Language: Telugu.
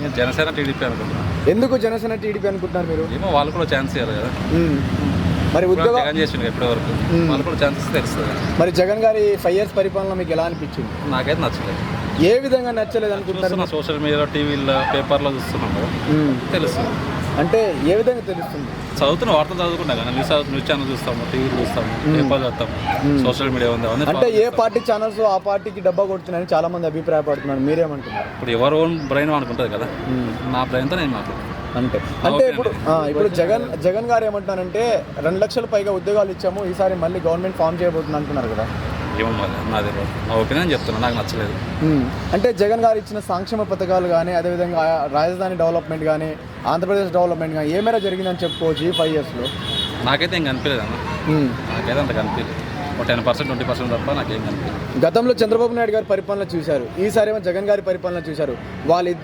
నేను జనసేన టీడీపీ అనుకుంటున్నాను. ఎందుకు జనసేన టీడీపీ అనుకుంటున్నారు మీరు? ఏమో వాళ్ళు కూడా ఛాన్స్ ఇవ్వాలి కదా. మరి ఉద్యోగం జగన్ చేసిండు ఇప్పటి వరకు, వాళ్ళు కూడా ఛాన్సెస్ తెలుస్తుంది. మరి జగన్ గారి 5 years పరిపాలన మీకు ఎలా అనిపించింది? నాకైతే నచ్చలేదు. ఏ విధంగా నచ్చలేదు అనుకుంటున్నారు? సోషల్ మీడియాలో, టీవీలో, పేపర్లో చూస్తున్నాం కదా, తెలుస్తుంది. అంటే ఏ విధంగా తెలుస్తుంది? చదువుతున్న వార్తలు చదువుకుంటా కదా, న్యూస్ ఛానల్ చూస్తాము, టీవీలు చూస్తాము, పేపర్లు చదువుతాము, సోషల్ మీడియా ఉంది. అంటే ఏ పార్టీ ఛానల్స్ ఆ పార్టీకి డబ్బా కొడుతున్నాయని చాలా మంది అభిప్రాయపడుతున్నారు, మీరేమంటున్నారు? ఇప్పుడు ఎవరు ఓన్ బ్రెయిన్ అనుకుంటుంది కదా, నా బ్రెయిన్తో నేను మాట్లాడుతాను. అంటే ఇప్పుడు జగన్ గారు ఏమంటున్నారంటే 2 లక్షల పైగా ఉద్యోగాలు ఇచ్చాము, ఈసారి మళ్ళీ గవర్నమెంట్ ఫామ్ చేయబోతుంది అంటున్నారు కదా. ఏమో నాది నా ఒపీనియన్ చెప్తున్నా, నాకు నచ్చలేదు. అంటే జగన్ గారు ఇచ్చిన సంక్షేమ పథకాలు కానీ, అదేవిధంగా రాజధాని డెవలప్మెంట్ కానీ, ఆంధ్రప్రదేశ్ డెవలప్మెంట్ కానీ ఏ మేర జరిగిందని చెప్పుకోవచ్చు ఈ 5 yearsలో? నాకైతే ఏం కనిపించలేదు అన్న, నాకైతే అంత కనిపించలేదు. ఒక 10%, 20% తప్ప నాకేం కనిపించలేదు. గతంలో చంద్రబాబు నాయుడు గారి పరిపాలన చూశారు, ఈసారి ఏమో జగన్ గారి పరిపాలన చూశారు. వాళ్ళిద్దరు